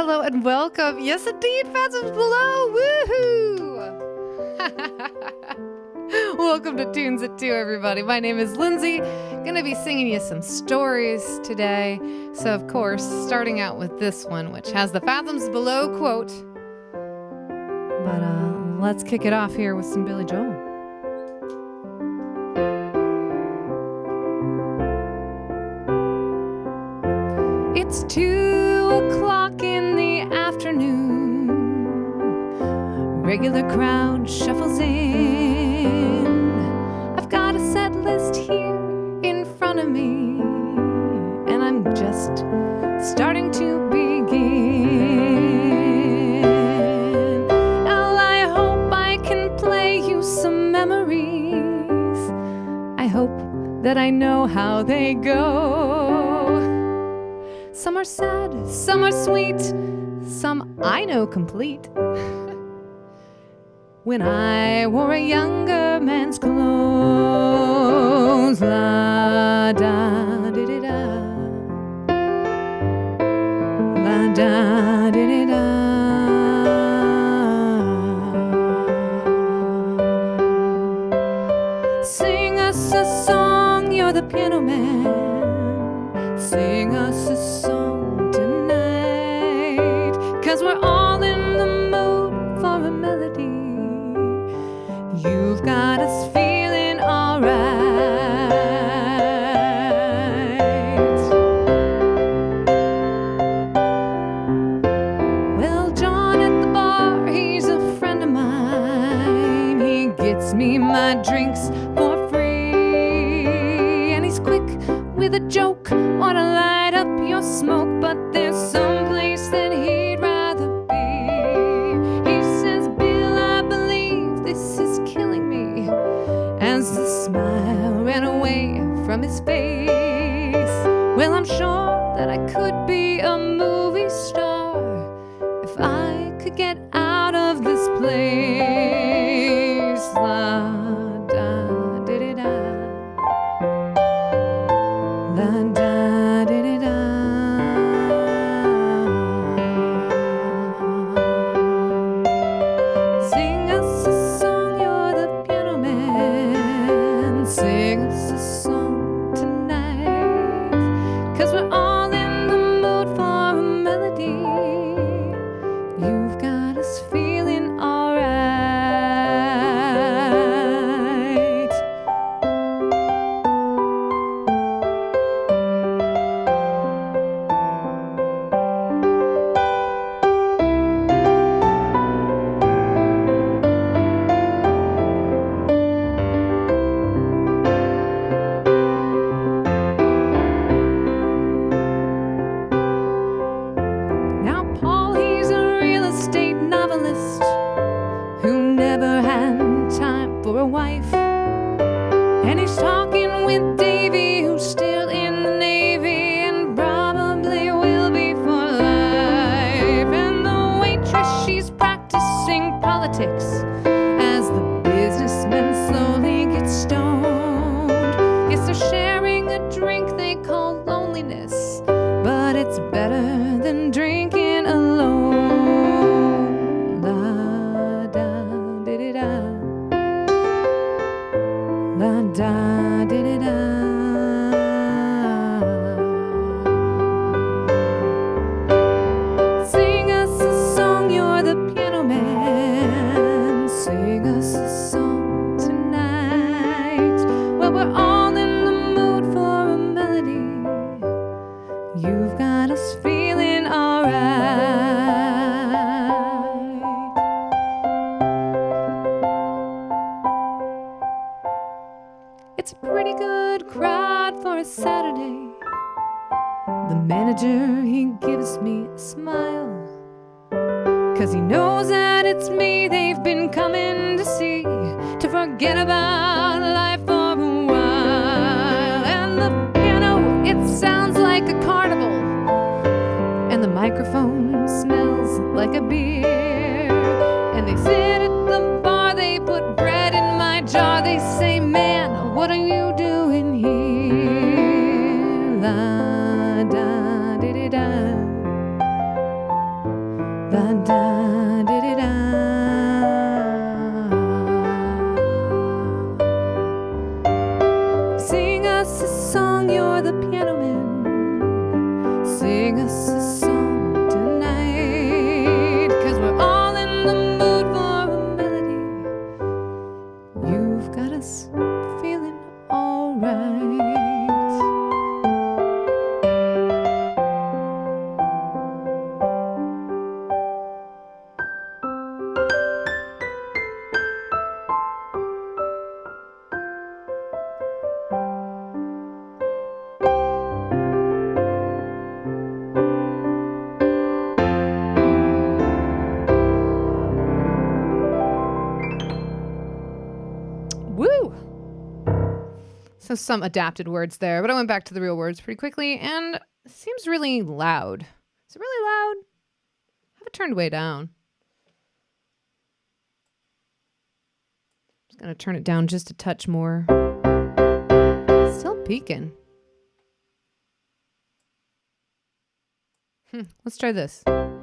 Hello and welcome. Yes, indeed, Fathoms Below. Woohoo! Welcome to Tunes at 2, everybody. My name is Lindsay. Gonna be singing you some stories today. So, of course, starting out with this one, which has the Fathoms Below quote. But let's kick it off here with some Billy Joel. It's 2 o'clock in the afternoon. Regular crowd shuffles in. I've got a set list here in front of me, and I'm just starting to begin. Well, I hope I can play you some memories. I hope that I know how they go. Some are sad, some are sweet, some I know complete. When I wore a younger man's clothes, la da di di da, la da di di da. Sing us a song, you're the piano man. Sing us a song tonight, 'cause we're all in the mood for a melody. You've got us feeling alright. Well, John at the bar, he's a friend of mine. He gets me my drinks for free, and he's quick with a joke or to light up your smoke, but there's some place that he'd rather be. He says, Bill, I believe this is killing me, as the smile ran away from his face. Well, I'm sure that I could be a movie star if I could get out of this place. La da di di da, la da di di da. Sing us a song, you're the piano man. Sing us a song tonight, 'cause we're all in the mood for a melody. You've got us feeling alright. Now Paul, he's a real estate novelist who never had time for a wife. And he's talking with Davy, who's still in the Navy and probably will be for life. And the waitress, she's practicing politics as the businessmen slowly get stoned. Yes, they're sharing a drink they call loneliness, but it's better than drinking alone. La da di di da, la da di di da. Sing us a song, you're the piano man. Sing us a song tonight. Well, we're all in the mood for a melody. You've got us feeling alright. It's a pretty good crowd for a Saturday. The manager, he gives me a smile, 'cause he knows that it's me they've been coming to see, to forget about life for a while. And the piano, it sounds like a carnival, and the microphone smells like a beer. And they sit at the bar, they put bread in my jar. They say, man, what are you doing here? La da di di da, sing us a song tonight, 'cause we're all in the mood for a melody. You've got us feeling alright. Woo! So some adapted words there, but I went back to the real words pretty quickly, and it seems really loud. Is it really loud? Have it turned way down. Just gonna turn it down just a touch more. Still peaking. Let's try this. Okay,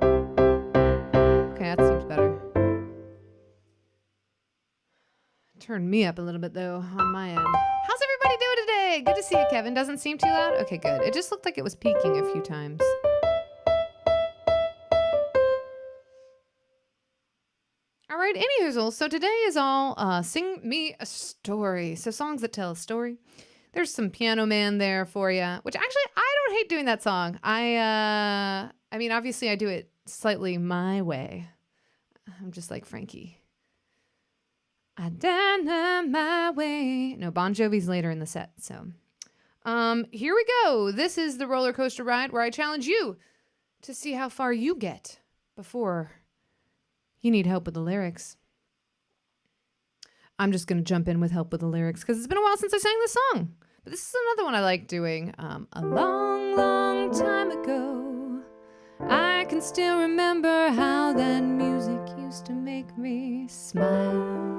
that seems better. Turn me up a little bit though on my end. How's everybody doing today? Good to see you, Kevin. Doesn't seem too loud? Okay, good. It just looked like it was peaking a few times. All right, anywho, so today is all Sing Me a Story. So songs that tell a story. There's some Piano Man there for you, which actually I don't hate doing that song. I mean, obviously I do it slightly my way. I'm just like Frankie. I done my way. No, Bon Jovi's later in the set, so. Here we go. This is the roller coaster ride where I challenge you to see how far you get before you need help with the lyrics. I'm just going to jump in with help with the lyrics because it's been a while since I sang this song. But this is another one I like doing. A long, long time ago, I can still remember how that music used to make me smile.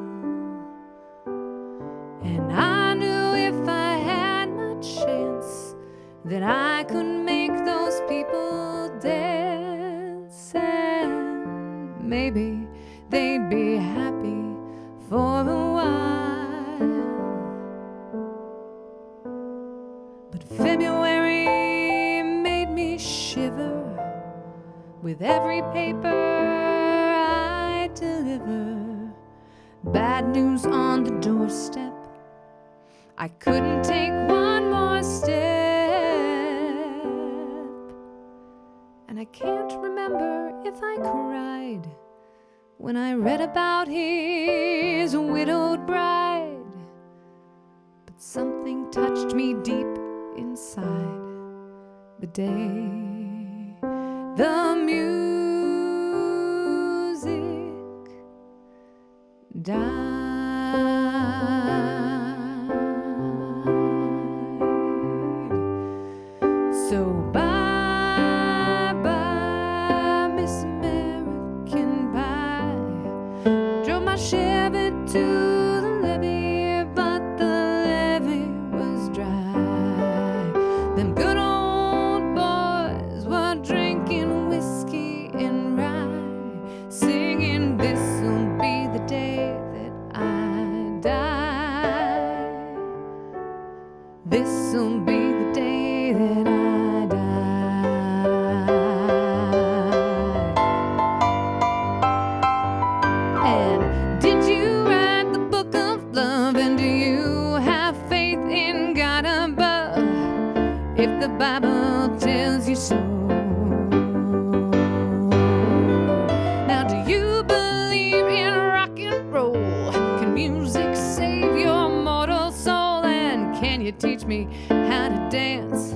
And I knew if I had my chance that I could make those people dance, and maybe they'd be happy for a while. But February made me shiver with every paper I deliver. Bad news on the doorstep. I couldn't take one more step, and I can't remember if I cried when I read about his widowed bride. But something touched me deep inside the day the music died. So bye-bye, Miss American Pie. Drove my Chevy to the levee, but the levee was dry. Them good old boys were drinking whiskey and rye, singing, "This'll be the day that I die. This'll be the day that I if the Bible tells you so. Now do you believe in rock and roll? Can music save your mortal soul? And can you teach me how to dance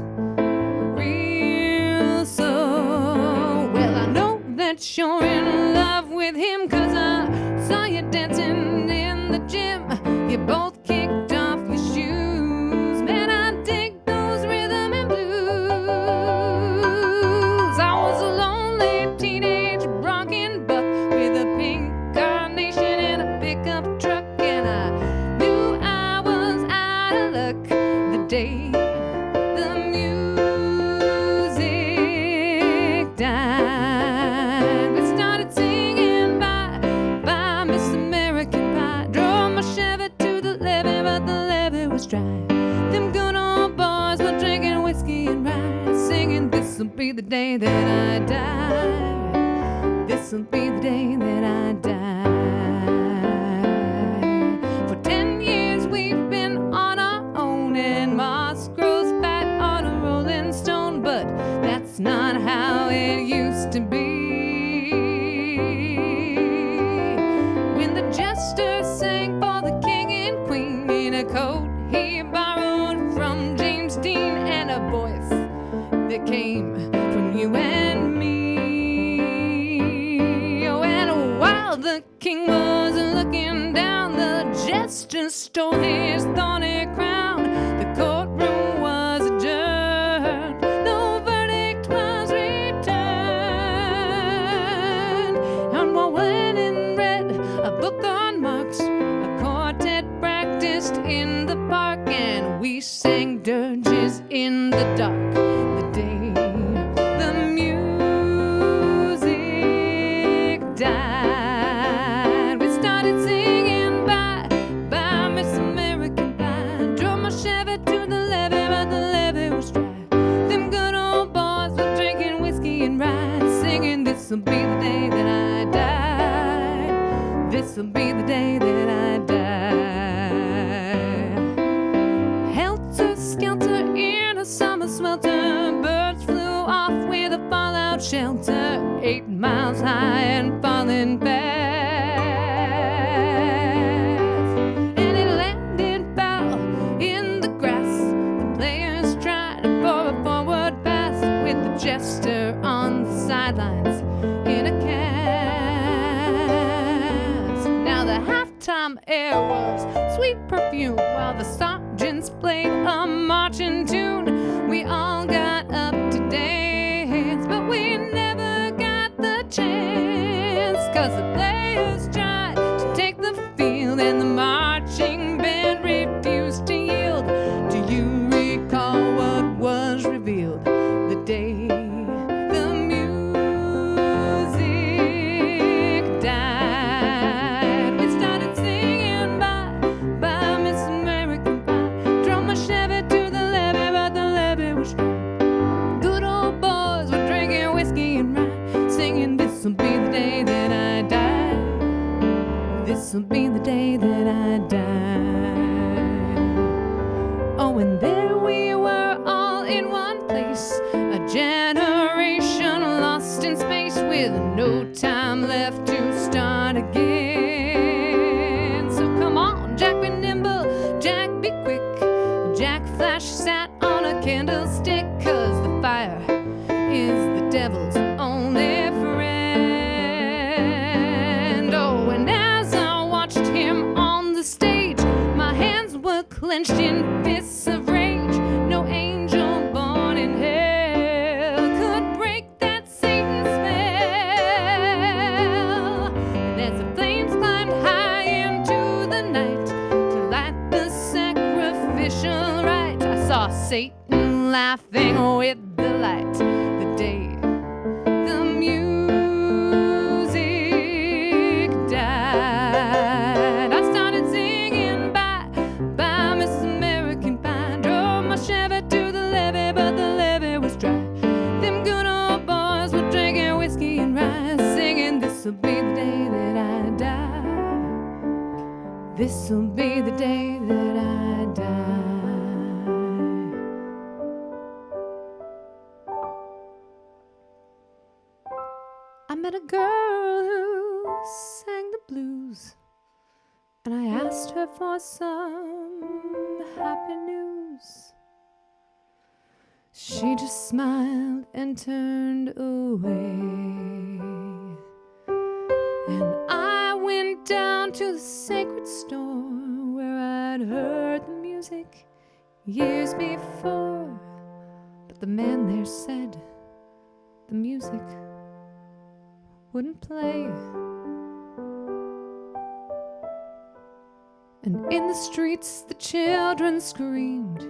real slow? Well, I know that you're in love with him, 'cause I saw you dancing in the gym. You both kicked off your shoes. Man, I dig those rhythm and blues. I was a lonely teenage bronking buck with a pink carnation and a pickup truck, and I knew I was out of luck the day the music died. We started singing, bye This'll be the day that I die. This'll be the day that I die. For 10 years we've been on our own, and moss grows fat on a rolling stone, but that's not how it used to be. When the jester sang for the king and queen in a coat he borrowed from James Dean, and a voice that came from you and me. Oh, and while the king was looking down, the jester stole his thorny crown. The courtroom was adjourned, no verdict was returned, and while Lennon read a book on Marx, a quartet practiced in the park, and we sang dirges in the dark. The day the music died, we started singing bye, bye Miss American Pie. Drove my Chevy to the levee, but the levee was dry. Them good old boys were drinking whiskey and rye, singing this'll be the day that I die. This'll be the day that I die. Helter skelter in a summer swelter, birds flew off with a fallout shelter, 8 miles high and falling fast. And it landed foul in the grass. The players tried for a forward pass, with the jester on the sidelines in a cast. Now the halftime air was sweet perfume, while the sergeants played a marching tune. We all got up to dance, but we never got the chance, 'cause the players tried to take the field, and the marching band refused to yield. Do you recall what was revealed the day the music died? We started singing bye, bye Miss American Pie. Drove my Chevy to the levee, but the levee was dry. Good old boys were drinking whiskey and rye, singing this'll be the day that I die. This'll be the day that I die. Oh, and there we were all in one place, a generation lost in space, with no time left to start again. So come on, Jack, be nimble, Jack, be quick. Jack Flash sat on a candlestick, 'cause the fire is the devil's only friend. Oh, and as I watched him on the stage, my hands were clenched in fists of rage. No angel born in hell could break that Satan spell. And as the flames climbed high into the night to light the sacrificial rite, I saw Satan laughing with delight the day the music died. I started singing bye, bye Miss American Pie. Drove my Chevy to the levee, but the levee was dry. Them good old boys were drinking whiskey and rye, singing this'll be the day that I die. This'll be the day that I die. I met a girl who sang the blues, and I asked her for some happy news. She just smiled and turned away, and I went down to the sacred store where I'd heard the music years before. But the man there said the music wouldn't play. And in the streets the children screamed,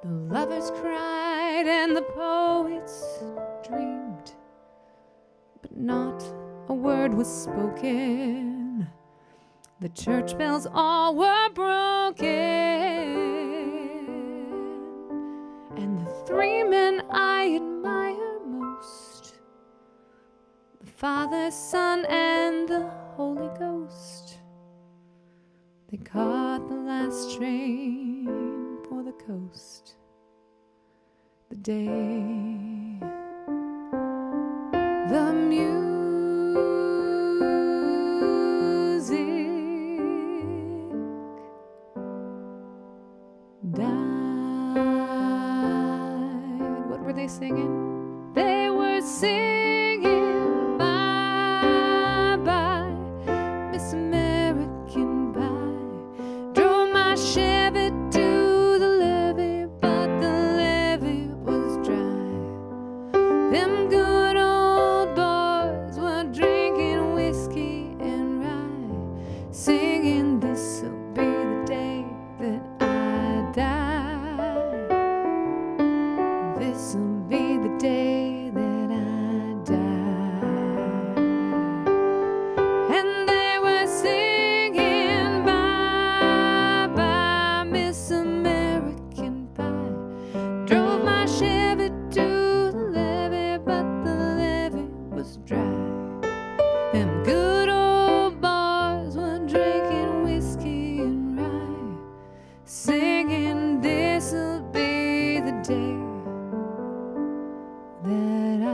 the lovers cried, and the poets dreamed, but not a word was spoken. The church bells all were broken, and the 3 men I they admire most. The Father, Son, and the Holy Ghost. They caught the last train for the coast. The day the music died. What were they singing? They were singing bye bye, Miss American Pie. Drove my Chevy to the levee, but the levee was dry. Them good old boys were drinking whiskey and rye, singing this'll be the day that I die. This'll be the day that I die. And they were singing bye bye, Miss American Pie. Drove my Chevy to the levee, but the levee was dry. Them good old boys were drinking whiskey and rye, singing this'll be the day that I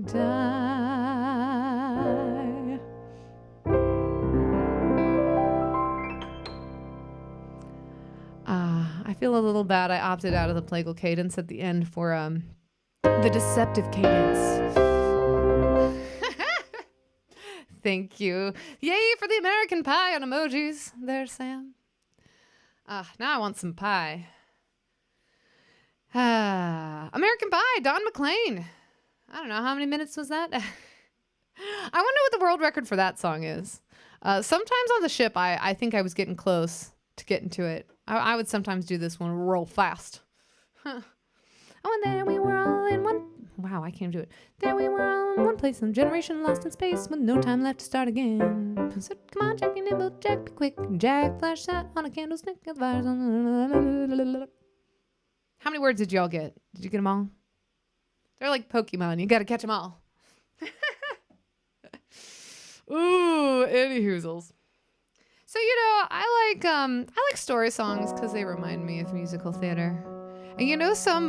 die. I feel a little bad. I opted out of the plagal cadence at the end for the deceptive cadence. Thank you. Yay for the American Pie on emojis there, Sam. Now I want some pie. American Pie, Don McLean. I don't know, how many minutes was that? I wonder what the world record for that song is. Sometimes on the ship, I think I was getting close to getting to it. I would sometimes do this one real fast. Oh, and there we were all in one... Wow, I can't do it. There we were all in one place, some generation lost in space with no time left to start again. So come on, Jack, be nimble, Jack, be quick. Jack flash sat on a candlestick of fires on... How many words did y'all get? Did you get them all? They're like Pokemon. You got to catch them all. Ooh, any hoozles. So, you know, I like story songs because they remind me of musical theater. And you know some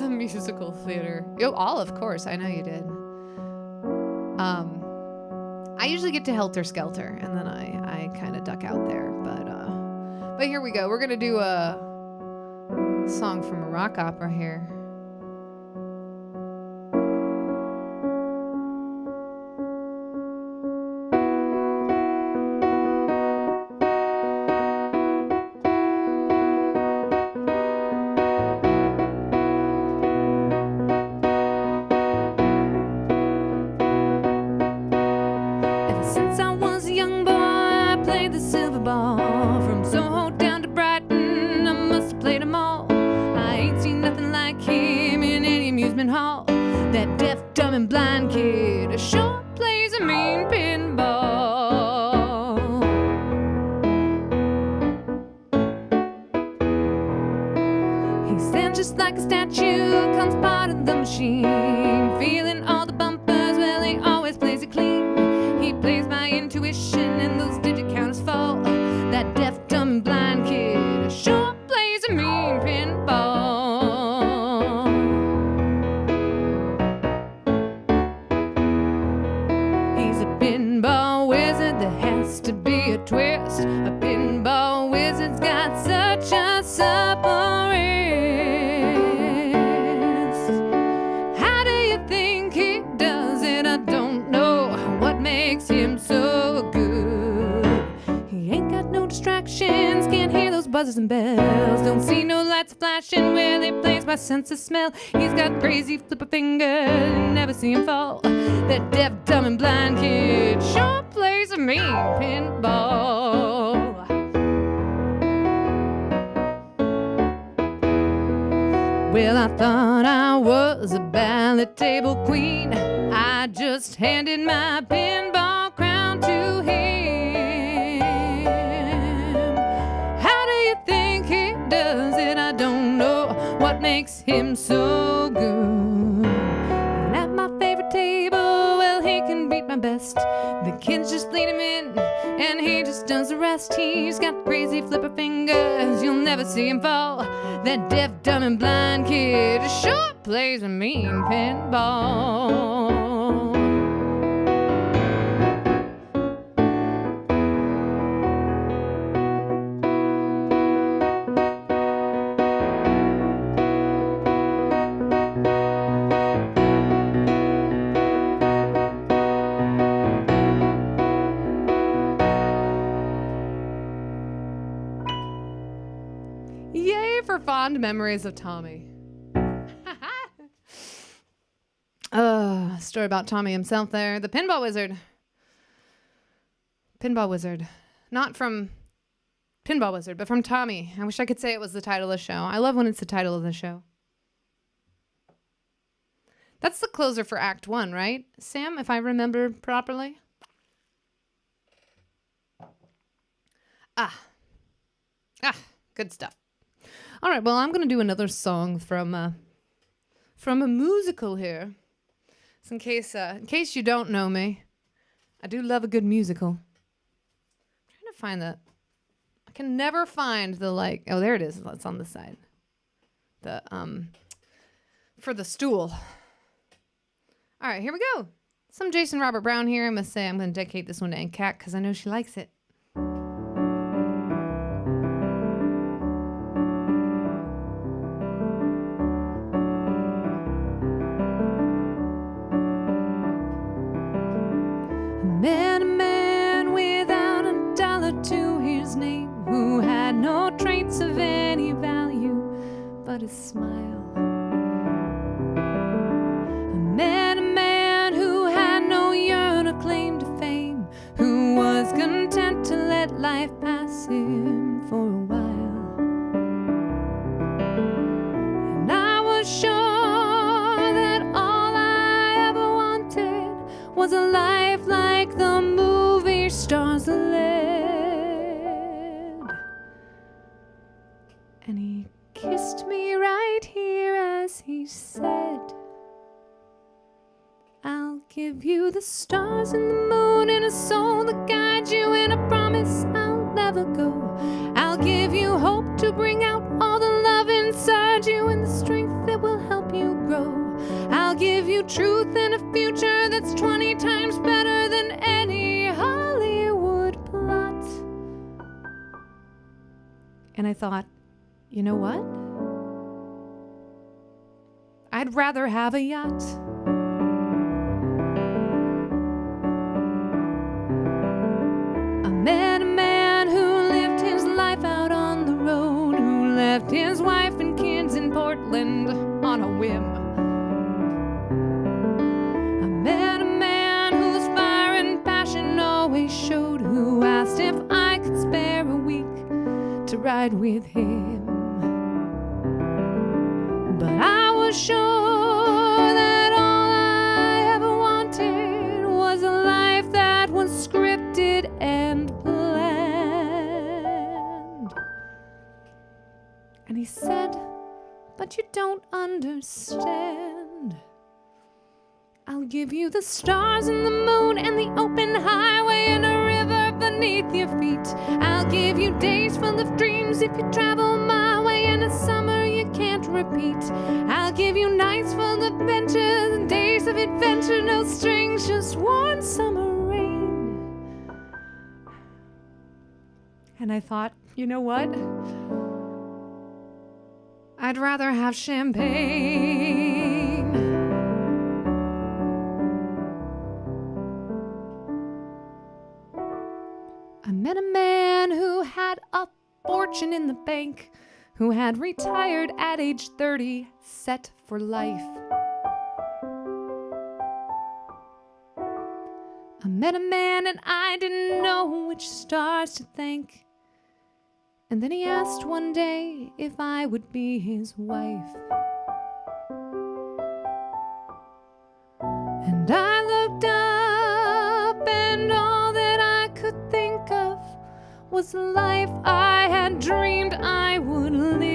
musical theater. Yo, all, of course. I know you did. I usually get to Helter Skelter, and then I kind of duck out there. But here we go. We're gonna do a song from a rock opera here. Since I was a young boy, I played the silver ball. From Soho down to Brighton, I must have played them all. I ain't seen nothing like him in any amusement hall. That deaf, dumb, and blind kid sure plays a mean pinball. He stands just like a statue, comes part of the machine. Feeling all the bumpers, well, he always plays it clean. He plays by intuition and those digit counters fall. That deaf, dumb, and blind kid sure plays a mean pinball. He's a pinball wizard, there has to be a twist. A pinball wizard's got such a supple wrist. How do you think he does it? I don't know. What makes him so good? He ain't got no distractions, can't hear those buzzers and bells. Don't see no lights flashing where they plays by sense of smell. He's got crazy flipper fingers, never see him fall. That deaf, dumb, and blind kid sure plays a mean pinball. Well, I thought I was a ballad table queen. I just handed my pinball crown to him. How do you think he does it? I don't what makes him so good. And at my favorite table, well, he can beat my best. The kids just lead him in, and he just does the rest. He's got crazy flipper fingers, you'll never see him fall. That deaf, dumb, and blind kid sure plays a mean pinball. Yay for fond memories of Tommy. Story about Tommy himself there. The Pinball Wizard. Pinball Wizard. Not from Pinball Wizard, but from Tommy. I wish I could say it was the title of the show. I love when it's the title of the show. That's the closer for Act 1, right, Sam, if I remember properly? Good stuff. All right, well, I'm going to do another song from a musical here. So in case you don't know me, I do love a good musical. I'm trying to find that. I can never find the, like, oh, there it is. It's on the side. The, for the stool. All right, here we go. Some Jason Robert Brown here. I must say I'm going to dedicate this one to Aunt Kat because I know she likes it. Met a man without a dollar to his name, who had no traits of any value but his smile. I met a man who had no yearn or claim to fame, who was content to let life pass him for a while. And I was sure that all I ever wanted was a life like the movie stars led. And he kissed me right here as he said, I'll give you the stars and the moon and a soul to guide you, and a promise I'll never go. I'll give you hope to bring out all the love inside you and the strength that will help you grow. I'll give you truth and a future that's 20 times better than any Hollywood plot. And I thought, you know what? I'd rather have a yacht. I met a man who lived his life out on the road, who left his wife and kids in Portland on a whim. Showed, who asked if I could spare a week to ride with him. But I was sure that all I ever wanted was a life that was scripted and planned. And he said, but you don't understand. I'll give you the stars and the moon and the open highway and a river beneath your feet. I'll give you days full of dreams if you travel my way, and a summer you can't repeat. I'll give you nights full of adventures and days of adventure, no strings, just warm summer rain. And I thought, you know what? I'd rather have champagne. I met a man who had a fortune in the bank, who had retired at age 30, set for life. I met a man and I didn't know which stars to thank. And then he asked one day if I would be his wife. And I looked up and all that I could think of was the life I had dreamed I would live.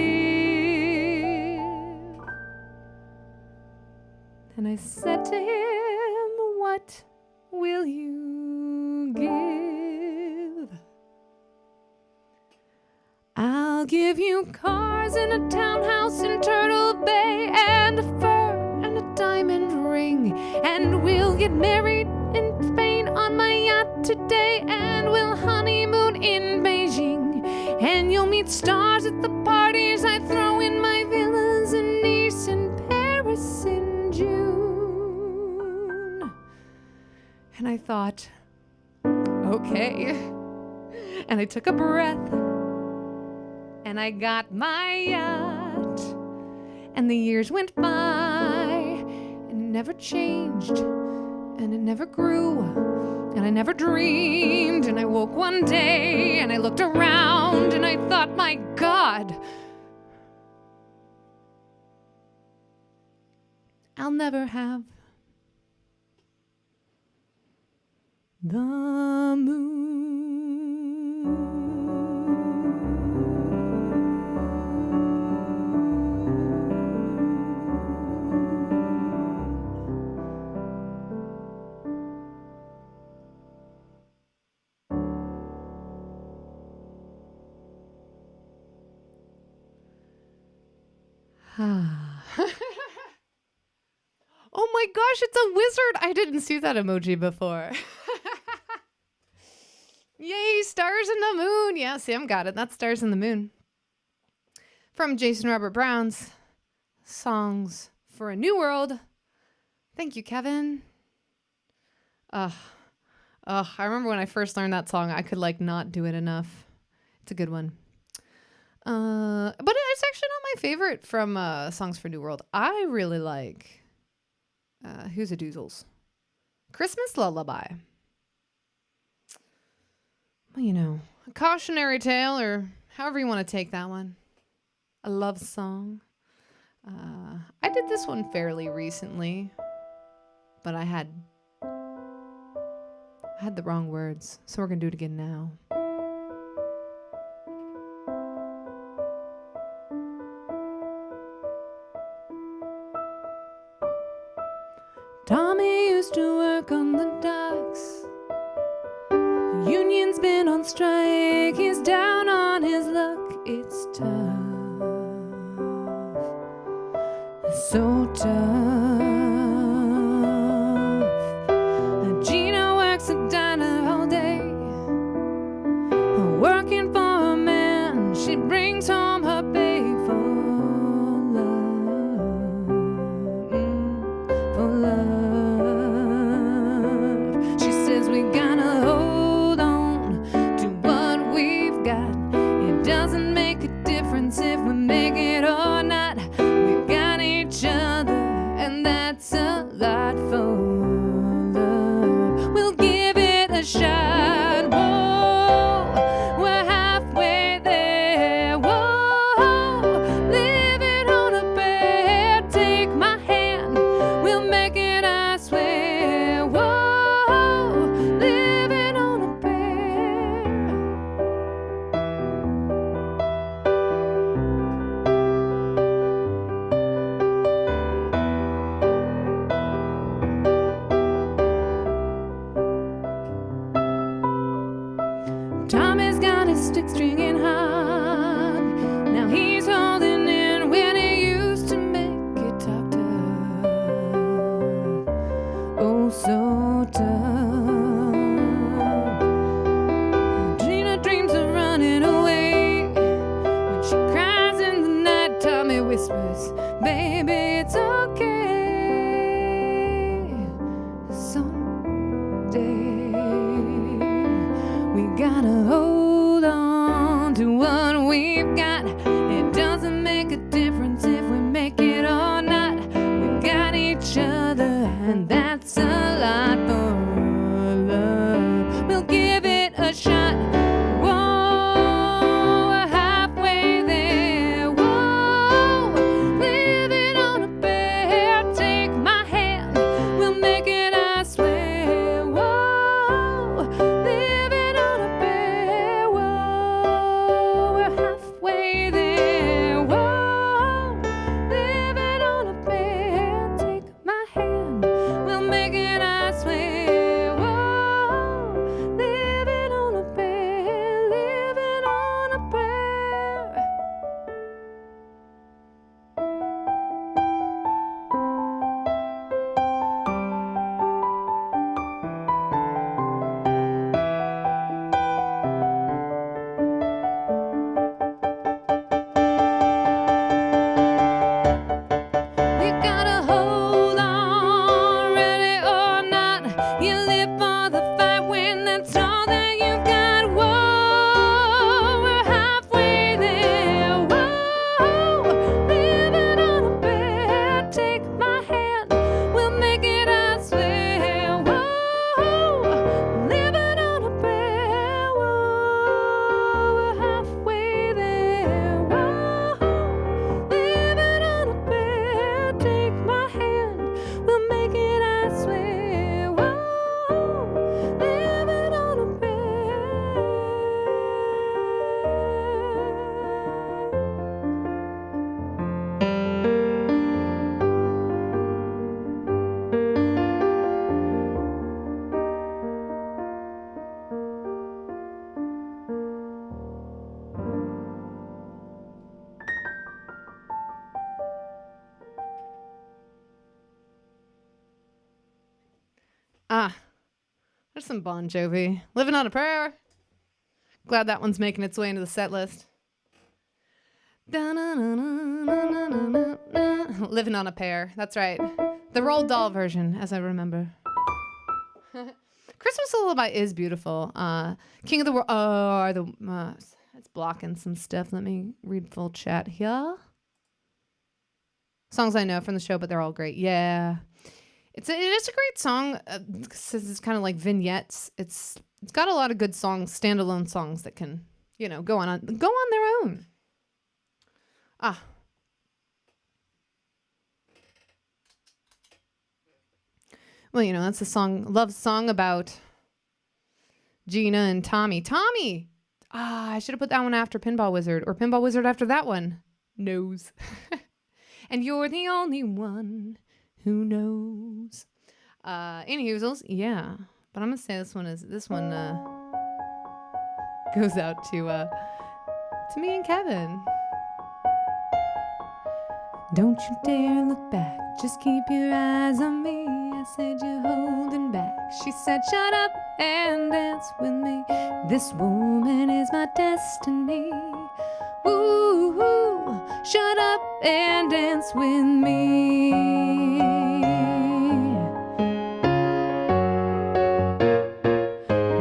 And I said to him, what will you give? I'll give you cars and a townhouse in Turtle Bay and a fur and a diamond ring. And we'll get married in Spain on my yacht today, and we'll honeymoon in Beijing. And you'll meet stars at the parties I throw in my villas in Nice and Paris in June. And I thought, okay. And I took a breath, and I got my yacht. And the years went by, and it never changed, and it never grew, and I never dreamed. And I woke one day, and I looked around, and I thought, my God, I'll never have the moon. Oh my gosh, it's a wizard. I didn't see that emoji before. Yay, stars in the moon. Yeah, Sam got it. That's Stars in the Moon. From Jason Robert Brown's Songs for a New World. Thank you, Kevin. I remember when I first learned that song, I could not do it enough. It's a good one. But it's actually not my favorite from Songs for a New World. I really like Who's a Doozles? Christmas Lullaby. Well, you know, a cautionary tale, or however you want to take that one. A love song. I did this one fairly recently, but I had the wrong words, so we're gonna do it again now. Tommy used to work on the docks. The union's been on strike. He's down on his luck. It's tough. It's so tough. Gina works a diner all day, working for a man. She brings home her pay for love. She says we gotta hold on to what we've got. It doesn't make a difference if we make it or not. We've got each other, and that's a lot for love. We'll give it a shot. Whoa, we're halfway there. Whoa, living on a prayer. Take my hand, we'll make it, I swear. Whoa, living on a prayer. Tommy's got his stick stringing hog. Now he's holding in when he used to make it talk tough. Oh, so tough. Gina dreams of running away. When she cries in the night, Tommy whispers, baby, it's okay. Someday we gotta hold on to what we've got. It doesn't make a difference if we make it or not. We've got each other, and that's a lot for love. We'll give it a shot. Whoa, we're halfway there. Whoa, living on a prayer. Ah, there's some Bon Jovi. Living on a Prayer. Glad that one's making its way into the set list. Living on a Pear. That's right. The Roald Dahl version, as I remember. Christmas Lullaby is beautiful. King of the World. Oh, it's blocking some stuff. Let me read full chat here. Songs I know from the show, but they're all great. Yeah. It is a great song. It's kind of like vignettes. It's got a lot of good songs, standalone songs that can, go on their own. Well, that's a love song about Gina and Tommy. Tommy! I should have put that one after Pinball Wizard, or Pinball Wizard after that one. Knows. And you're the only one who knows. Anywho, yeah. But I'm gonna say this one goes out to me and Kevin. Don't you dare look back, just keep your eyes on me. I said you're holding back. She said shut up and dance with me. This woman is my destiny. Ooh, ooh, shut up and dance with me.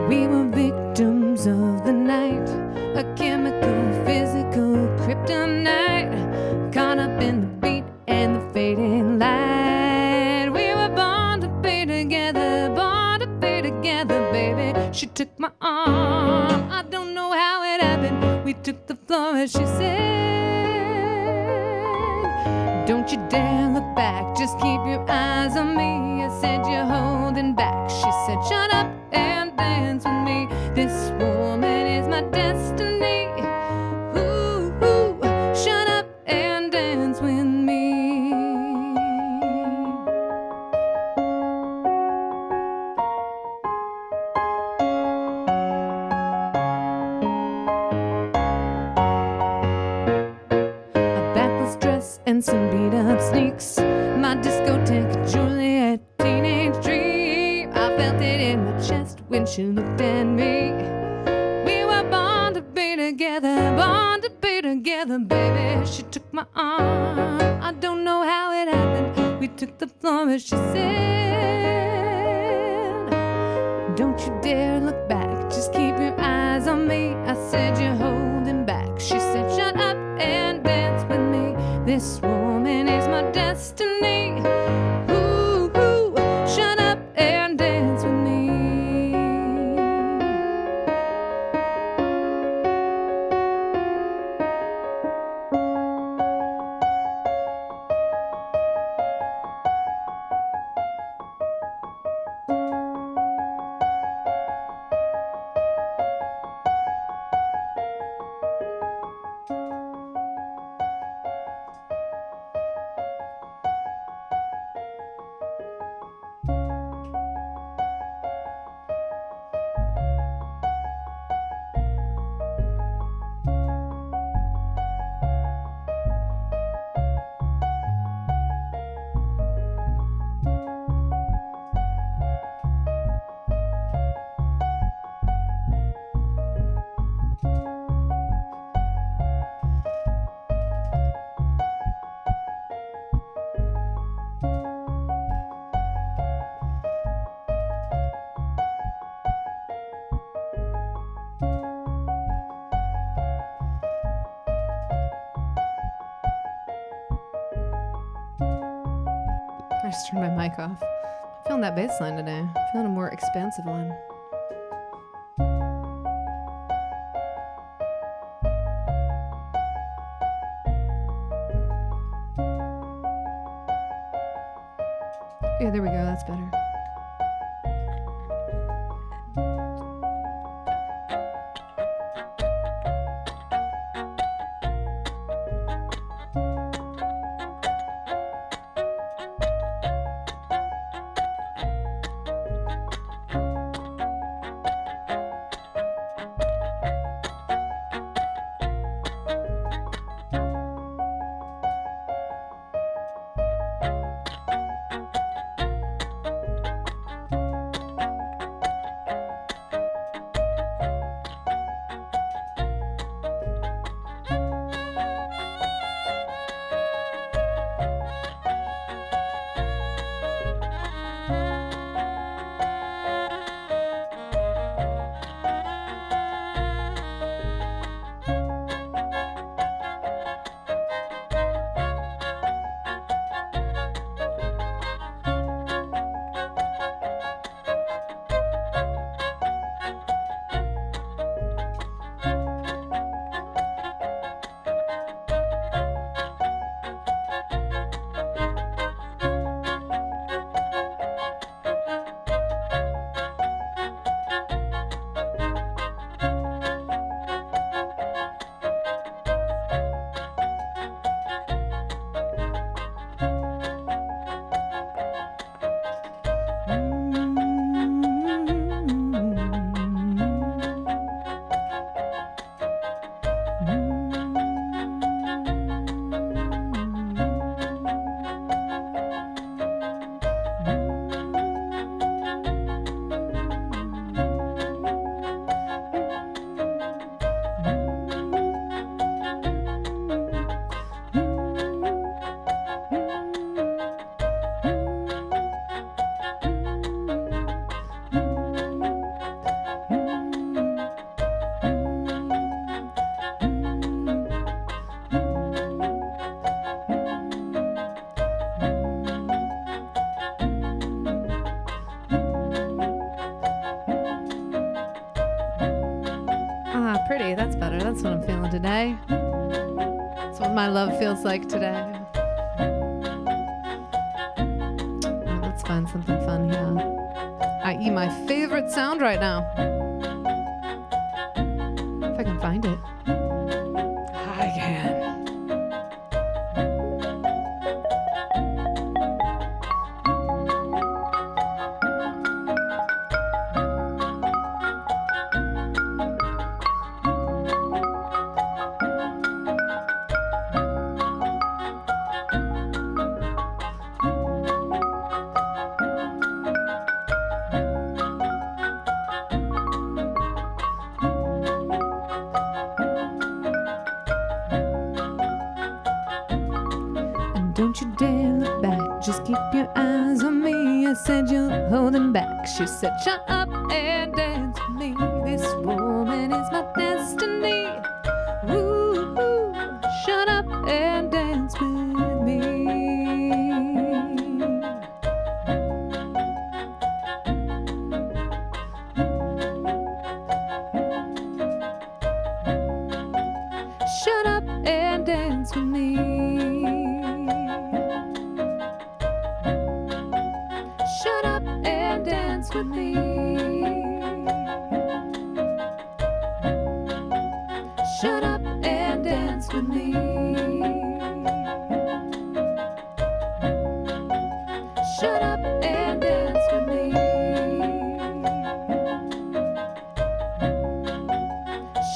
We were victims of the night, a chemical, physical kryptonite, caught up in the beat and the fading light. We were born to be together, baby. She took my arm, I don't know how it happened. We took the floor as she said, don't you dare look back, just keep your eyes on me. I said you're holding back. She said shut up and dance with me. This woman is my destiny. Ooh, ooh, shut up and dance with me. And some beat-up sneaks, my discotheque Juliet teenage dream. I felt it in my chest when she looked at me. We were born to be together, baby. She took my arm, I don't know how it happened. We took the floor as she said, don't you dare look back, just keep your eyes on me. I said you're holding back. She said shut up and dance with me. This woman is my destiny. Ooh, ooh, shut up and dance with me. I just turned my mic off. I'm feeling that bass line today. I'm feeling a more expansive one. Yeah, there we go. That's better. today. That's what my love feels like today. Well, let's find something fun here. I.e. my favorite sound right now. If I can find it. I can. Don't you dare look back, just keep your eyes on me. I said you're holding back. She said, shut up and dance with me. This woman is my destiny. Ooh, ooh, shut up and dance with me. Shut up and dance with me. Shut up and dance with me. Shut up and dance with me. Shut up and dance with me.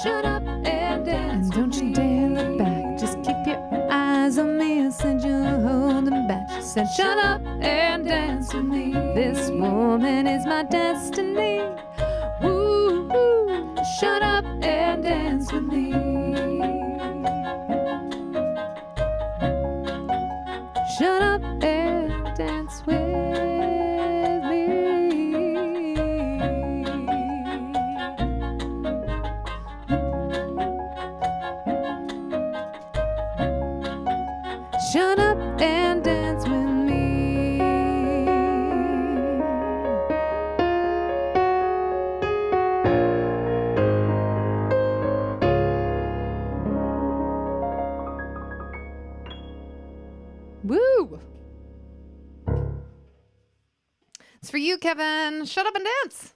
Shut up and dance. And don't you dare look back. Just keep your eyes on me. I said you're holding back. She said, shut up and dance with me. This woman is my destiny. Woo, woo. Shut up and dance with me. Shut up and dance with me. Shut up and dance with me. Woo! It's for you, Kevin. Shut up and dance.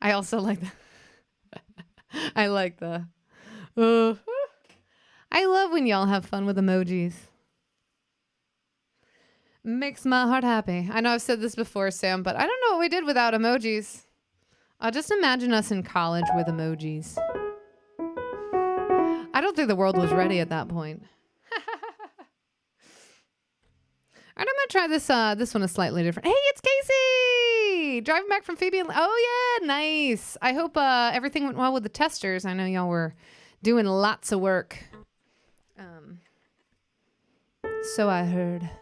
I also like that. I like the. I love when y'all have fun with emojis. Makes my heart happy. I know I've said this before, Sam, but I don't know what we did without emojis. Just imagine us in college with emojis. I don't think the world was ready at that point. All right, I'm gonna try this one is slightly different. Hey, it's Casey! Driving back from Phoebe. Oh yeah, nice. I hope everything went well with the testers. I know y'all were doing lots of work. So I heard. And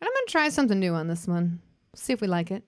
I'm gonna try something new on this one. See if we like it.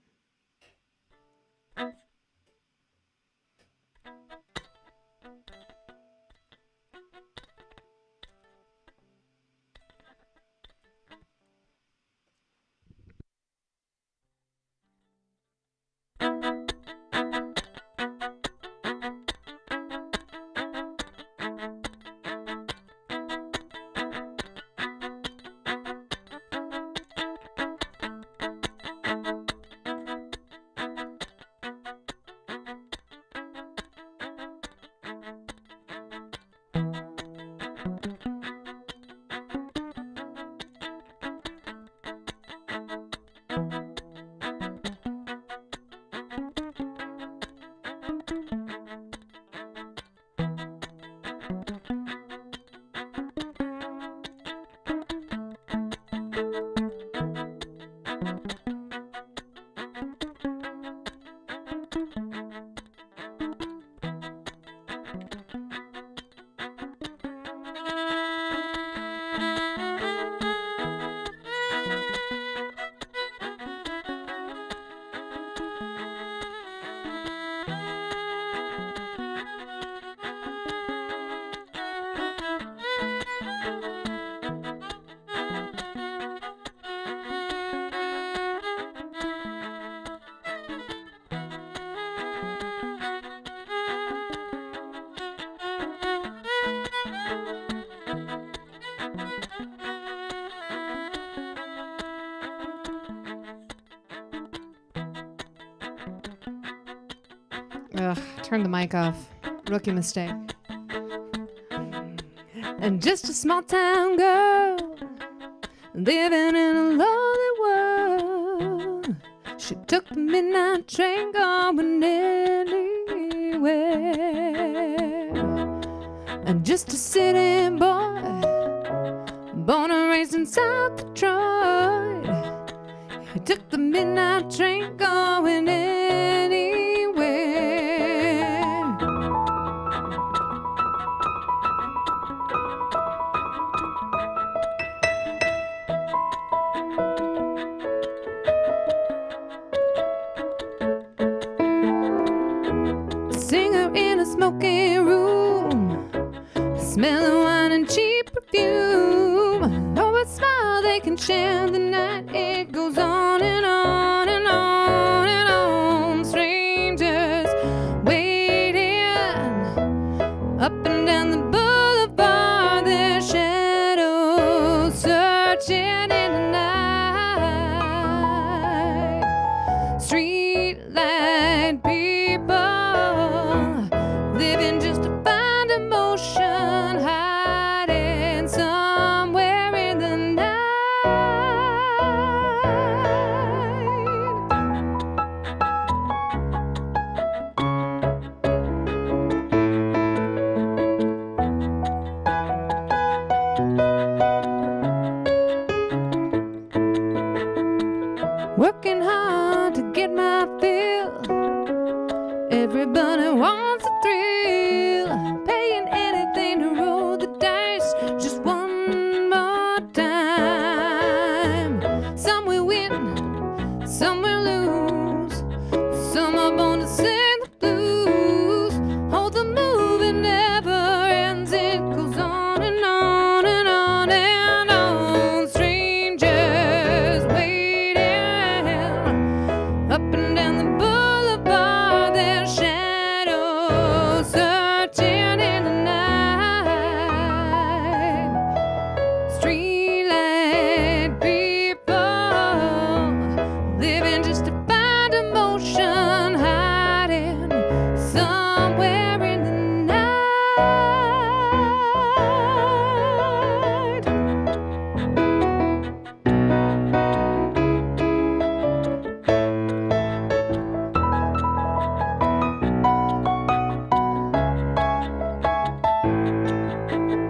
Ugh, turn the mic off. Rookie mistake. And just a small town girl living in a lonely world. She took the midnight train going anywhere. And just a city boy, born and raised in South Detroit. He took the midnight train going anywhere. Singer in a smoky room, smelling wine and cheap perfume. Oh, a smile they can share the night. It goes on and on and on and on. Strangers waiting up and down the boulevard, their shadows searching in the night. Streetlight people living just to find emotion, hiding somewhere in the night. Working hard to get my fill. Everybody wants a thrill, paying anything to roll the dice just one more time. Some will win, some will lose, some are born to sing the blues. Hold the move, it never ends, it goes on and on and on and on. Strangers waiting up and down the boulevard, their shadows searching in the night. Streetlight people living just to find emotion, hiding somewhere in the night.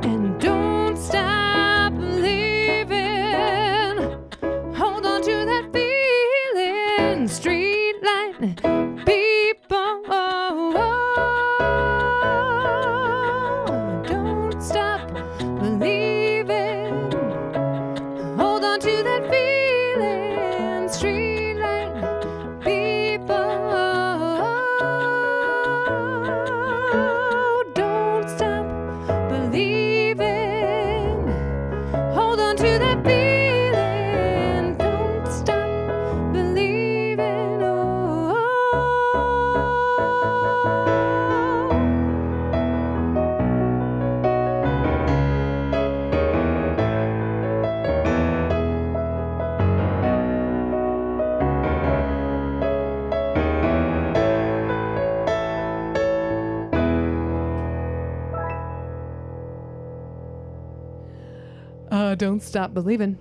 And don't stop believing. Hold on to that feeling. Streetlight people. Don't stop believing. Hold on to that feeling. Streetlight people. Don't stop believing. Hold on to that feeling. Don't stop believing. Oh. Don't stop believing.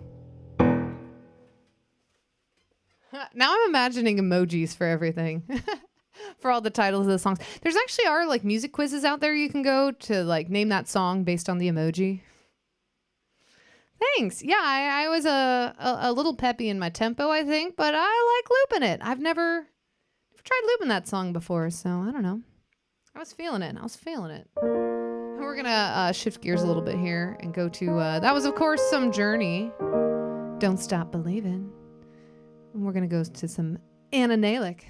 Now I'm imagining emojis for everything. For all the titles of the songs. There's actually are like music quizzes out there you can go to like name that song based on the emoji. Thanks. Yeah, I was a little peppy in my tempo, I think, but I like looping it. I've never tried looping that song before, so I don't know. I was feeling it. And we're gonna shift gears a little bit here and go to that was of course some Journey. Don't Stop Believin'. And we're gonna go to some Anna Nalick.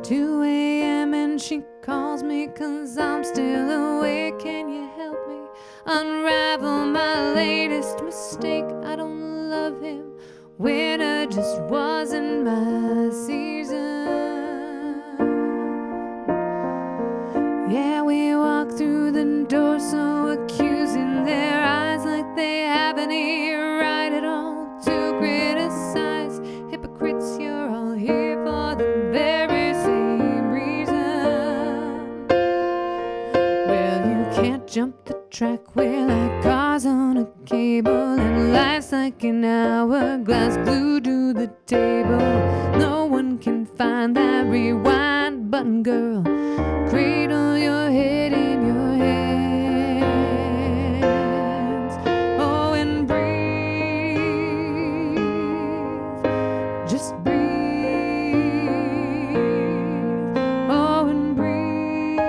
2 a.m. and she calls me 'cause I'm still awake. Can you help me unravel my latest mistake? I don't love him. Winter just wasn't my season. Yeah, we walk through the door so accusing, their eyes like they have any right at all to criticize. Hypocrites, you're all here for the very same an hourglass glued to the table. No one can find that rewind button, girl. Cradle your head in your hands. Oh, and breathe. Just breathe. Oh, and breathe.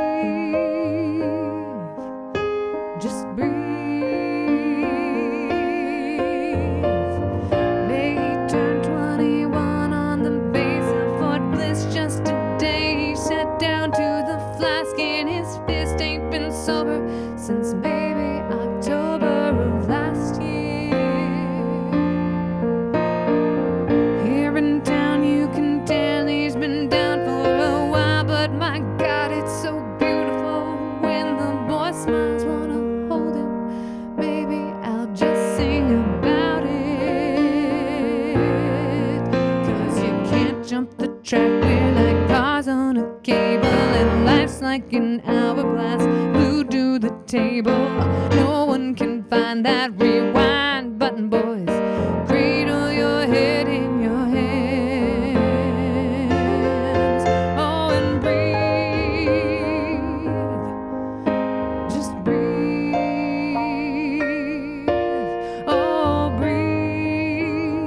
Just breathe. May he turn 21 on the base of Fort Bliss just today. He sat down to the flask in his fist. Ain't been sober since maybe October of last year. Here in town you can tell he's been down for a while, but my God, it's so beautiful when the boy smiles. Wanna hold him, maybe I'll just sing about it. 'Cause you can't jump the track, we're like cars on a cable, and life's like an hourglass glued to the table. No one can find that rewind button, boys. Cradle your head in your hands. Oh, and breathe. Just breathe. Oh, breathe.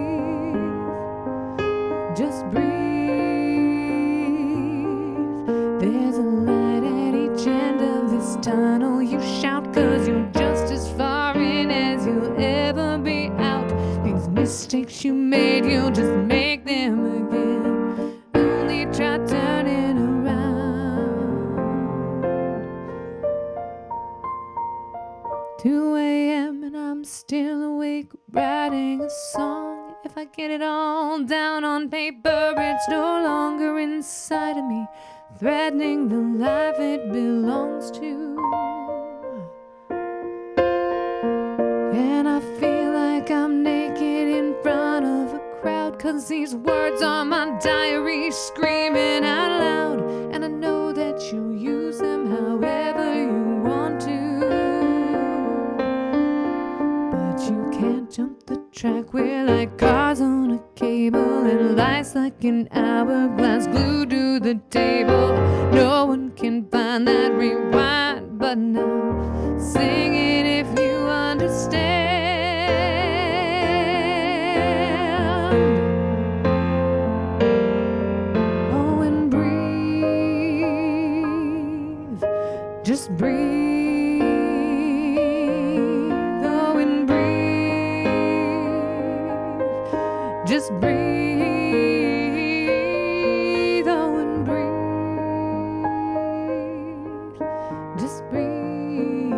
Just breathe. There's a light at each end of this tunnel. You shout 'cause you're just as far in as you'll ever be out. These mistakes you made, you'll just make them again. Only try turning around. 2 a.m. and I'm still awake writing a song. If I get it all down on paper, it's no longer inside of me, threatening the life it belongs to. And I feel like I'm naked in front of a crowd, 'cause these words are my diary screaming out loud. And I know that you use them however you want to, but you can't jump the track. We're like cars on a cable, and life's like an hourglass glued to the table. No one can find that rewind button now. Sing it if you understand. Oh, and breathe. Just breathe. Oh, and breathe. Just breathe. Oh, and breathe. Just breathe.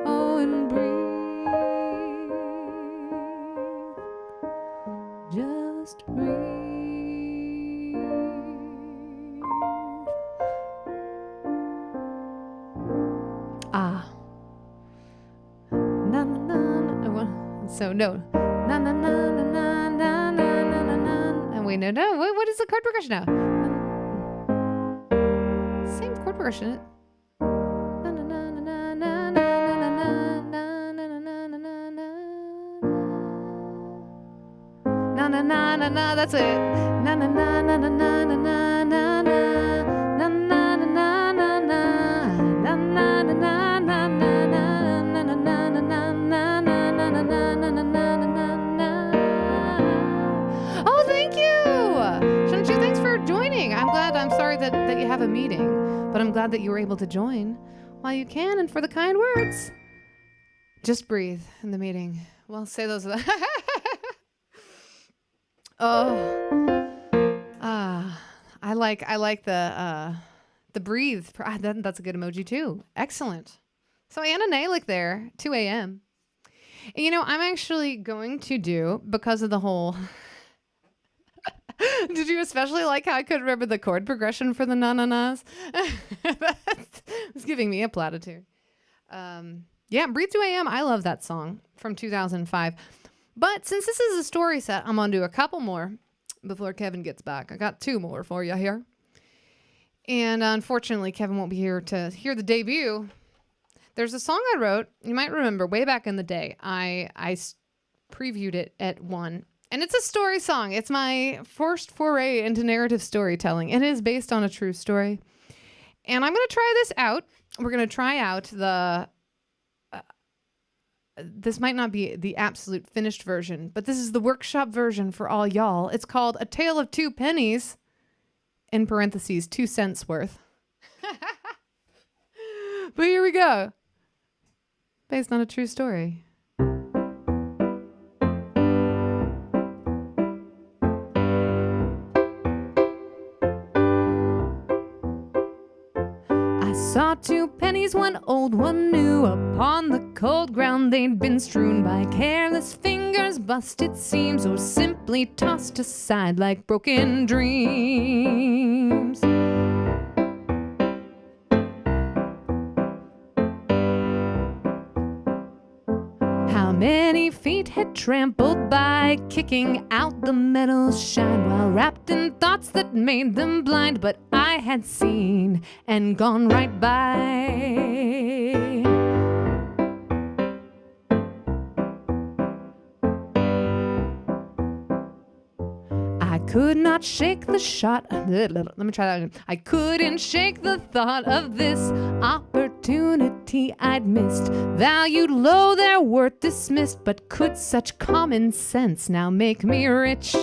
Oh, and breathe. Just breathe. Ah. Na na na na. So no. Na na na na na na na na na na. And wait, no. What is the chord progression now? Same chord progression. Na na na na na na na na na na na na na na na na na. That's it. Na na na na na na na na na na. Na na na na na na. Na na na na na na na na na na na na na. Oh, thank you. Shunchu, thanks for joining. I'm sorry that you have a meeting, but I'm glad that you were able to join while you can, and for the kind words. Just breathe in the meeting. Well, say those. I like the breathe. That's a good emoji too. Excellent. So Anna Nalick there, 2 a.m. And, you know, I'm actually going to do, because of the whole... Did you especially like how I couldn't remember the chord progression for the na-na-nas? It's giving me a platitude. Yeah, Breathe 2 a.m. I love that song from 2005. But since this is a story set, I'm going to do a couple more before Kevin gets back. I got 2 more for you here. And unfortunately, Kevin won't be here to hear the debut. There's a song I wrote, you might remember, way back in the day. I previewed it at one. And it's a story song. It's my first foray into narrative storytelling. It is based on a true story. And I'm going to try this out. We're going to try out the... this might not be the absolute finished version, but this is the workshop version for all y'all. It's called A Tale of Two Pennies, in parentheses, 2 cents worth. But here we go. Based on a true story. Saw 2 pennies, one old, one new, upon the cold ground they'd been strewn by careless fingers, busted seams, or simply tossed aside like broken dreams. How many feet had trampled by, kicking out the metal's shine, while wrapped in thoughts that made them blind, but I had seen and gone right by. I could not shake the shot. Let me try that again. I couldn't shake the thought of this opportunity I'd missed. Valued low, their worth dismissed, but could such common sense now make me rich?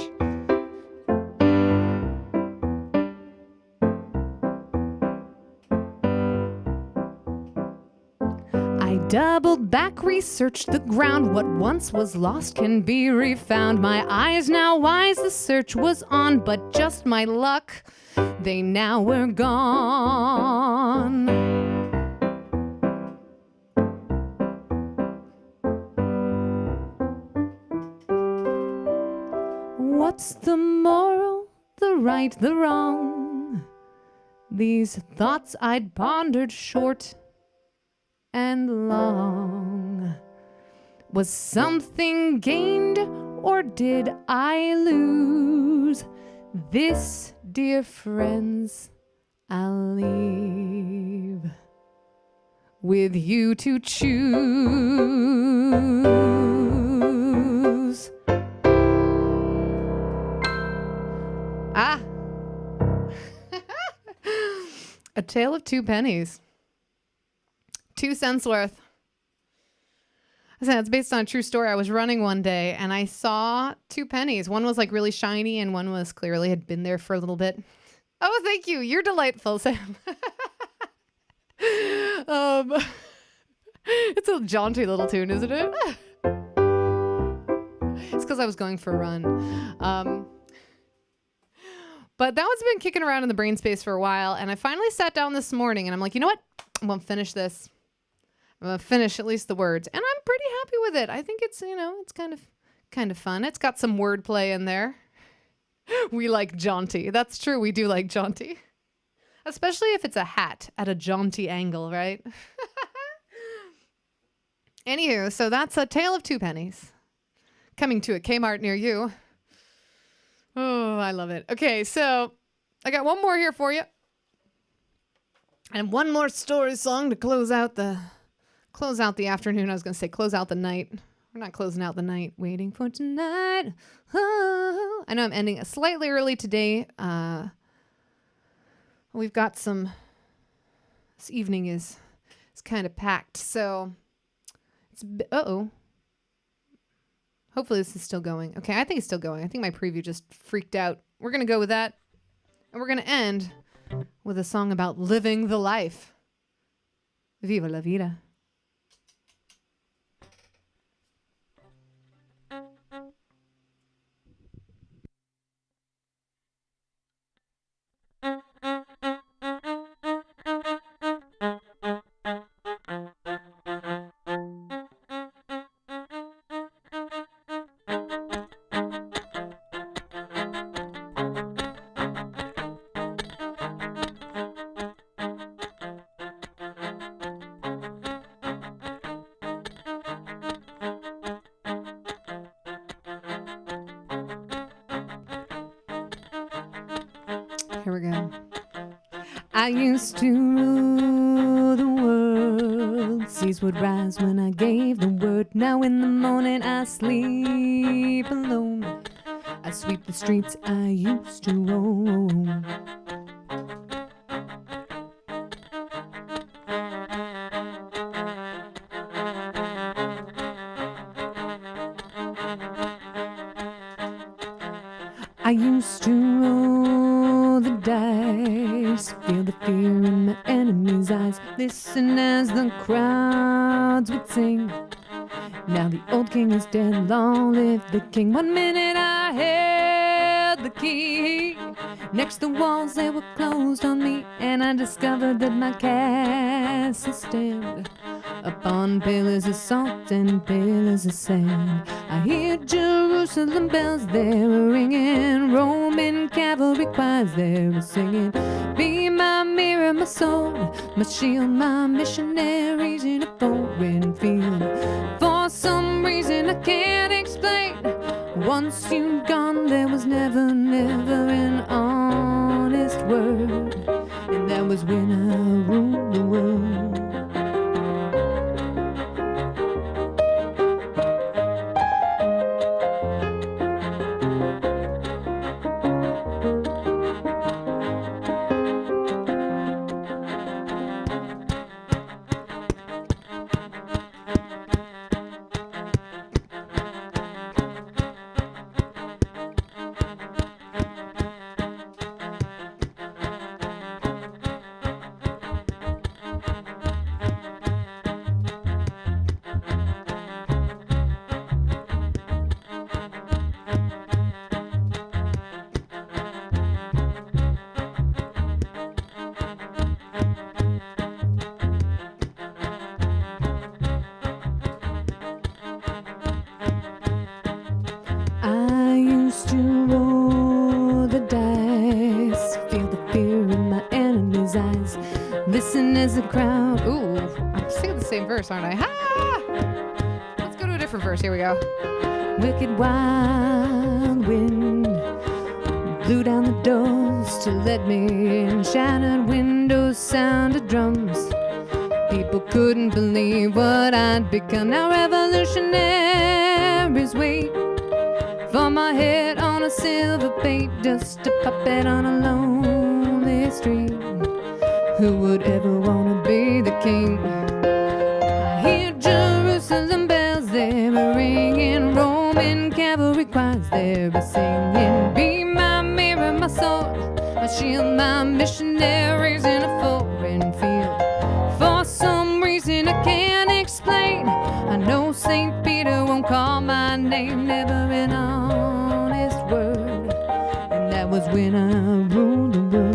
Doubled back, researched the ground. What once was lost can be refound. My eyes now wise, the search was on, but just my luck, they now were gone. What's the moral, the right, the wrong? These thoughts I'd pondered short and long. Was something gained, or did I lose? This, dear friends, I'll leave with you to choose. Ah! A Tale of Two Pennies. 2 cents worth. I said it's based on a true story. I was running one day and I saw 2 pennies. One was like really shiny and one was clearly had been there for a little bit. Oh, thank you. You're delightful, Sam. It's a jaunty little tune, isn't it? It's because I was going for a run. But that one's been kicking around in the brain space for a while. And I finally sat down this morning and I'm like, you know what? I'm going to finish this. I'm going to finish at least the words. And I'm pretty happy with it. I think it's, you know, it's kind of fun. It's got some wordplay in there. We like jaunty. That's true. We do like jaunty. Especially if it's a hat at a jaunty angle, right? Anywho, so that's A Tale of Two Pennies. Coming to a Kmart near you. Oh, I love it. Okay, so I got one more here for you. And one more story song to close out the afternoon. I was going to say close out the night. We're not closing out the night. Waiting for tonight. Oh. I know I'm ending slightly early today. We've got this evening is kind of packed. So it's, hopefully this is still going. Okay, I think it's still going. I think my preview just freaked out. We're going to go with that. And we're going to end with a song about living the life. Viva la Vida. Here we go. I used to rule the world, see Armies would rise when I gave the word. Now in the morning I sleep alone. I sweep the streets I used to roam. I used to roll the dice, feel the fear in my enemy's eyes, listen as the crowds would sing. Now the old king is dead, long live the king. 1 minute I held the key. Next the walls, they were closed on me, and I discovered that my castle stand upon pillars of salt and pillars of sand. I hear Jerusalem bells, they're ringing. Roman cavalry choirs, they're singing. Be my mirror, my sword, my shield, my missionaries in a foreign field. For some reason I can't explain, once you've gone, there was never an honest word. And that was when I ruled the world. Listen as the crowd. Ooh, I'm singing the same verse, aren't I? Ha! Let's go to a different verse. Here we go. Wicked wild wind blew down the doors to let me in. Shattered windows sounded drums. People couldn't believe what I'd become. Now revolutionaries wait for my head on a silver plate, just a puppet on a lonely street. Who would ever want to be the king? I hear Jerusalem bells, they're ringing. Roman cavalry choirs, they're singing. Be my mirror, my sword, my shield, my missionaries in a foreign field. For some reason I can't explain, I know St. Peter won't call my name. Never an honest word. And that was when I ruled the world.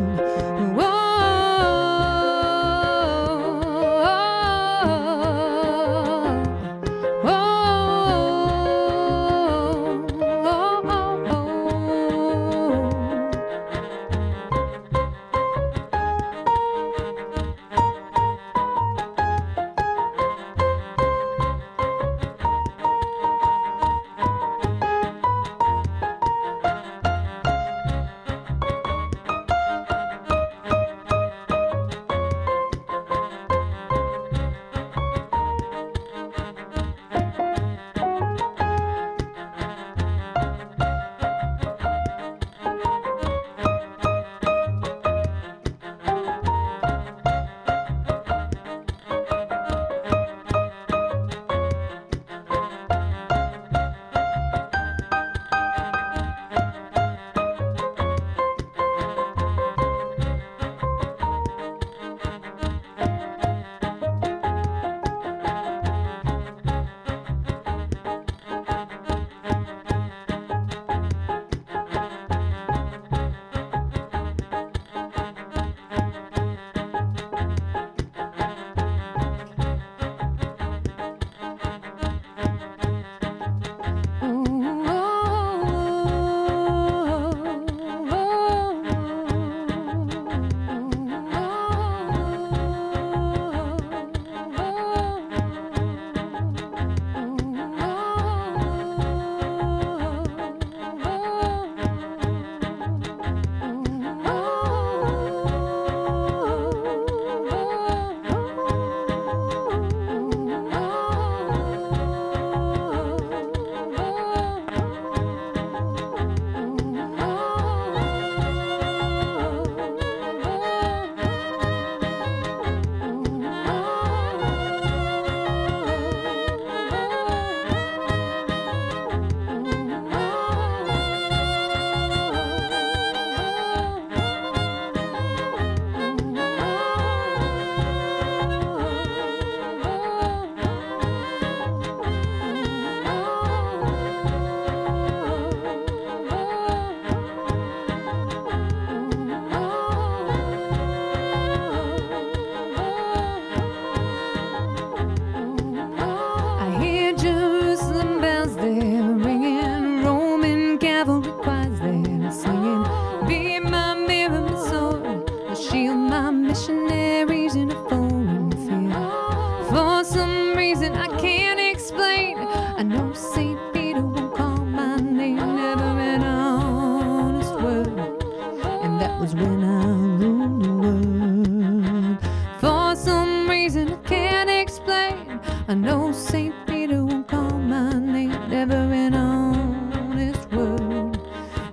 was when I ruled the world. For some reason I can't explain, I know St. Peter won't call my name, never an honest word.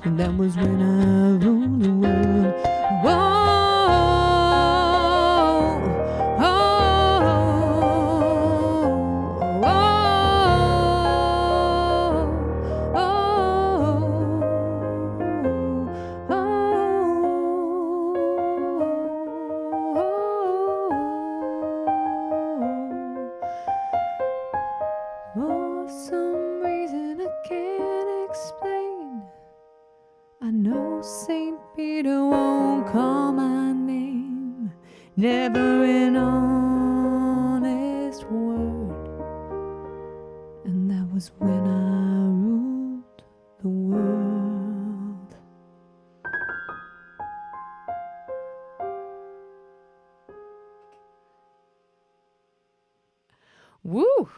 And that was when I ruled the world. Whoa. For some reason I can't explain, I know St. Peter won't call my name, never an honest word. And that was when I ruled the world. Woo!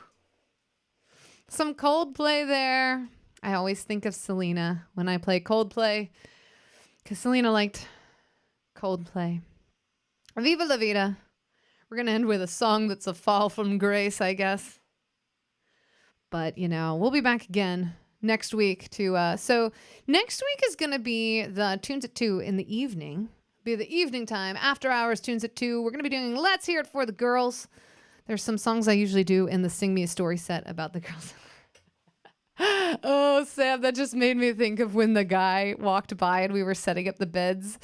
Some Coldplay there. I always think of Selena when I play Coldplay, because Selena liked Coldplay. Viva la Vida. We're going to end with a song that's a fall from grace, I guess. But, you know, we'll be back again next week to... So next week is going to be the Tunes at 2 in the evening. Be the evening time, after hours, Tunes at 2. We're going to be doing Let's Hear It for the Girls. There's some songs I usually do in the Sing Me a Story set about the girls. Oh, Sam, that just made me think of when the guy walked by and we were setting up the beds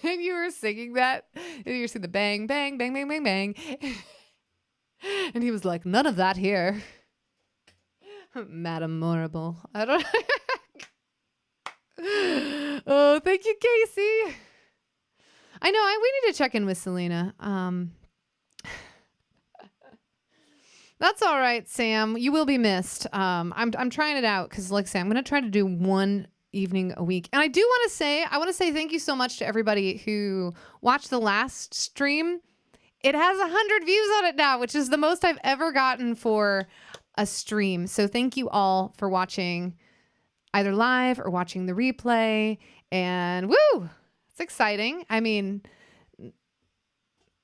and you were singing that. And you were singing the bang, bang, bang, bang, bang, bang. And he was like, none of that here. Madam Morrible. I don't Oh, thank you, Casey. I know, we need to check in with Selena. That's all right, Sam. You will be missed. I'm trying it out because, like I say, I'm going to try to do one evening a week. And I want to say thank you so much to everybody who watched the last stream. It has 100 views on it now, which is the most I've ever gotten for a stream. So thank you all for watching either live or watching the replay. And woo, it's exciting. I mean,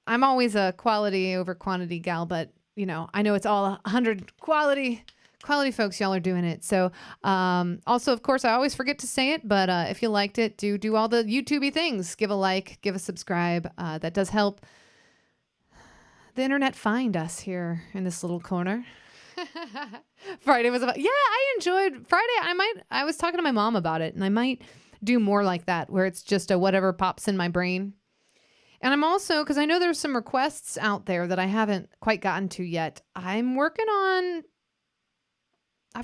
I'm always a quality over quantity gal, but you know, I know it's all 100 quality folks. Y'all are doing it. So also, of course, I always forget to say it, but if you liked it, do all the YouTube-y things. Give a like, give a subscribe. That does help the internet find us here in this little corner. Friday was I enjoyed Friday. I was talking to my mom about it, and I might do more like that, where it's just a whatever pops in my brain. And I'm also, because I know there's some requests out there that I haven't quite gotten to yet. I've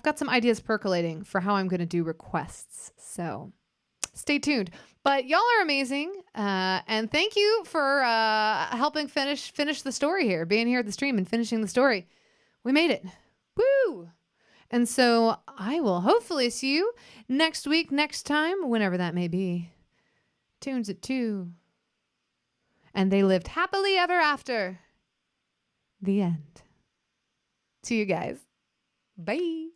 got some ideas percolating for how I'm going to do requests. So stay tuned. But y'all are amazing. And thank you for helping finish the story here, being here at the stream and finishing the story. We made it. Woo! And so I will hopefully see you next week, next time, whenever that may be. Tunes at 2. And they lived happily ever after. The end. See you guys. Bye.